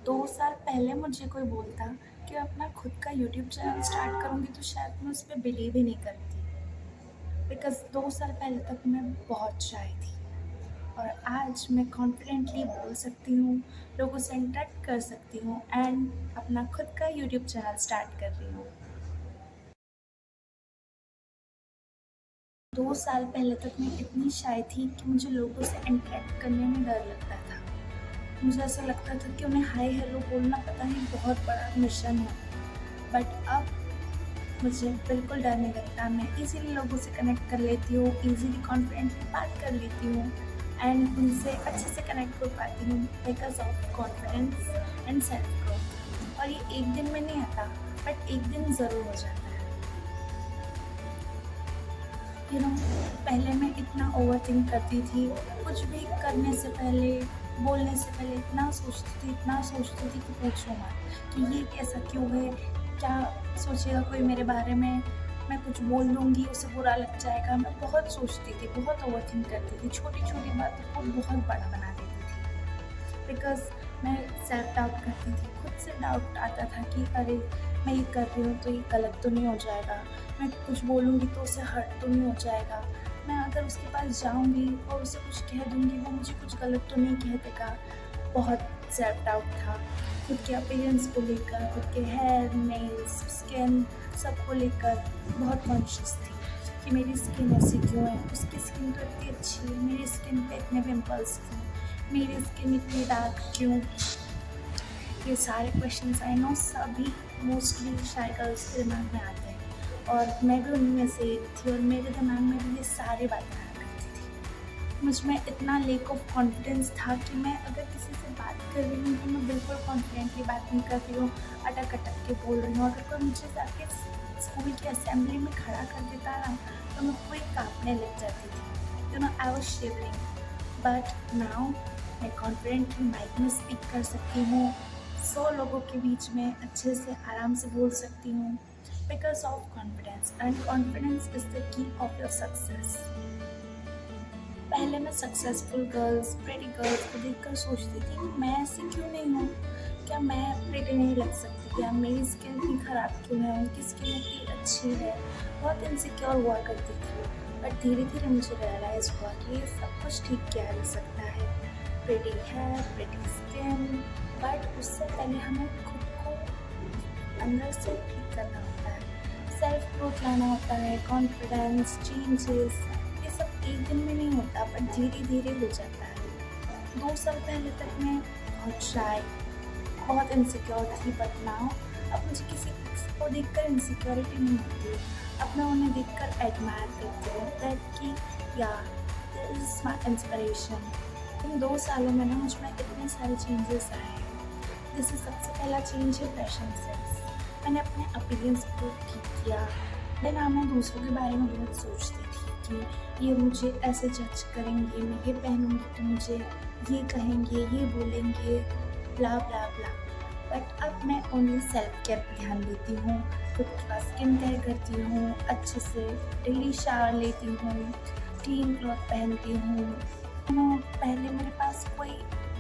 2 साल पहले मुझे कोई बोलता कि अपना खुद का यूट्यूब चैनल स्टार्ट करूँगी तो शायद मैं उस पे बिलीव ही नहीं करती। बिकॉज़ 2 साल पहले तक मैं बहुत शाय थी और आज मैं कॉन्फिडेंटली बोल सकती हूँ, लोगों से इंटरैक्ट कर सकती हूँ एंड अपना खुद का यूट्यूब चैनल स्टार्ट कर रही हूँ। 2 साल पहले तक मैं इतनी शाय थी कि मुझे लोगों से इंटरैक्ट करने में डर लगता था। मुझे ऐसा लगता था कि उन्हें हाय हेलो बोलना पता नहीं बहुत बड़ा मिशन है। बट अब मुझे बिल्कुल डर नहीं लगता। मैं ईज़िली लोगों से कनेक्ट कर लेती हूँ, ईज़िली कॉन्फिडेंटली बात कर लेती हूँ एंड उनसे अच्छे से कनेक्ट हो पाती हूँ because of confidence and self growth. और ये एक दिन में नहीं आता, बट एक दिन ज़रूर हो जाता है। यू नो पहले मैं इतना ओवरथिंक करती थी, कुछ भी करने से पहले, बोलने से पहले इतना सोचती थी कि पूछो मत कि ये कैसा क्यों है? क्या सोचेगा कोई मेरे बारे में? मैं कुछ बोल दूँगी, उसे बुरा लग जाएगा। मैं बहुत सोचती थी, बहुत ओवरथिंक करती थी, छोटी-छोटी बातों को बहुत बड़ा बना देती थी। बिकॉज़ मैं सेल्फ डाउट करती थी, खुद से डाउट आता था कि अरे! मैं ये कर रही हूँ तो ये गलत तो नहीं हो जाएगा? मैं कुछ बोलूँगी तो उसे हर्ट तो नहीं हो जाएगा? मैं अगर उसके पास जाऊँगी और उसे कुछ कह दूँगी, वो मुझे कुछ गलत तो नहीं कह देगा? बहुत सेल्फ डाउट था। खुद के अपीयरेंस को लेकर, खुद के हेयर, नेल्स, स्किन सबको लेकर बहुत कॉन्शियस थी कि मेरी स्किन ऐसी क्यों है? उसकी स्किन तो इतनी अच्छी है, मेरी स्किन पे इतने पिंपल्स क्यों? मेरी स्किन इतनी डार्क क्यों? ये सारे क्वेश्चंस आई नो सभी मोस्टली शाय गर्ल्स के दिमाग में आते हैं और मैं भी उनमें से एक थी और मेरे दिमाग में भी ये सारी बातें आया करती थी। मुझ में इतना लैक ऑफ कॉन्फिडेंस था कि मैं अगर किसी से बात कर रही हूँ तो मैं बिल्कुल कॉन्फिडेंटली बात नहीं कर रही हूँ, अटक-अटक के बोल रही हूँ। अगर कोई मुझे जाके स्कूल की असेंबली में खड़ा कर देता ना, तो मैं पूरी काँपने लग जाती थी। You know I was shivering. But now मैं कॉन्फिडेंटली माइक में स्पीक कर सकती हूँ, 100 लोगों के बीच में अच्छे से आराम से बोल सकती हूँ because of confidence and confidence is the key of your success. पहले मैं सक्सेसफुल गर्ल्स, प्रेटी गर्ल्स को देखकर सोचती थी कि मैं ऐसी क्यों नहीं हूँ? क्या मैं प्रेटी नहीं लग सकती? क्या मेरी स्किन इतनी ख़राब क्यों है? उनकी स्किन इतनी अच्छी है। बहुत इनसिक्योर हुआ करती थी। बट धीरे धीरे मुझे रियलाइज़ हुआ कि ये सब कुछ ठीक किया जा सकता है। Pretty hair, pretty skin, but उससे पहले हमें खुद को अंदर से ठीक करना होता है, सेल्फ ग्रोथ लाना होता है, कॉन्फिडेंस, चेंजेस। ये सब एक दिन में नहीं होता बट धीरे धीरे हो जाता है। 2 साल पहले तक मैं बहुत शाय, बहुत इनसिक्योर थी बट नाउ अब मुझे किसी को देखकर इनसिक्योरिटी नहीं होती। अब मैं उन्हें देखकर एडमायर करती हूँ दैट कि या दिस इज माई इंस्पिरेशन। इन 2 सालों में ना मुझ में इतने सारे चेंजेस आए हैं। जैसे सबसे पहला चेंज है फैशन सेंस। मैंने अपने अपीयरेंस को ठीक किया। देन मैं दूसरों के बारे में बहुत सोचती थी कि ये मुझे ऐसे जज करेंगे, मैं ये पहनूँगी तो मुझे ये कहेंगे, ये बोलेंगे, ब्ला ब्ला ब्ला। बट अब मैं ओनली सेल्फ केयर पे ध्यान देती हूँ, खुद का स्किन केयर करती हूँ, अच्छे से डेली शावर लेती हूँ, क्लीन क्लॉथ पहनती हूँ। पहले मेरे पास कोई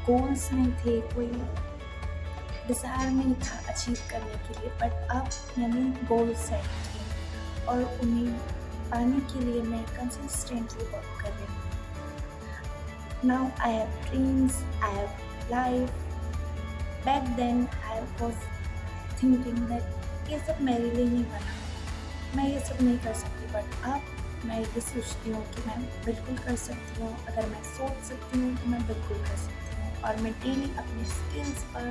गोल्स नहीं थे, कोई डिज़ायर नहीं था अचीव करने के लिए, बट अब मैंने गोल सेट किए और उन्हें पाने के लिए मैं कंसिस्टेंटली वर्क कर रही हूँ। Now I have dreams, I have life. Back then I was thinking that ये सब मेरे लिए नहीं बना, मैं ये सब नहीं कर सकती, बट अब मैं ये सोचती हूँ कि मैं बिल्कुल कर सकती हूँ। अगर मैं सोच सकती हूँ तो मैं बिल्कुल कर सकती हूँ और मैं डेली अपनी स्किल्स पर,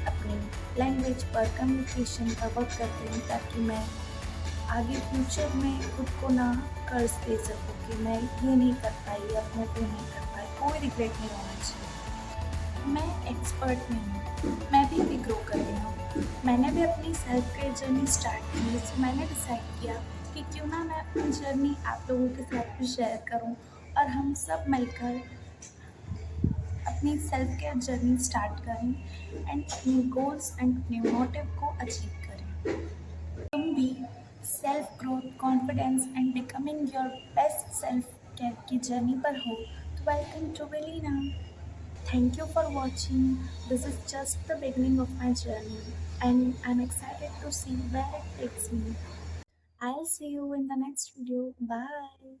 अपनी लैंग्वेज पर, कम्युनिकेशन पर वर्क करती हूँ ताकि मैं आगे फ्यूचर में खुद को ना कर्ज दे सकूँ कि मैं ये नहीं कर पाई या मैं वो नहीं कर पाई। कोई रिग्रेट नहीं होना चाहिए। मैं एक्सपर्ट नहीं हूँ, मैं भी ग्रो कर रही हूँ। मैंने भी अपनी सेल्फ केयर जर्नी स्टार्ट की, तो मैंने डिसाइड किया कि क्यों ना मैं अपनी जर्नी आप लोगों के साथ भी शेयर करूँ और हम सब मिलकर अपनी सेल्फ केयर जर्नी स्टार्ट करें एंड अपने गोल्स एंड अपने मोटिव को अचीव करें। तुम भी self growth, confidence and becoming your best self care की जर्नी पर हो तो welcome to Belina. Thank you for watching. This is just the beginning of my journey, and I'm excited to see where it takes me. I'll see you in the next video. Bye.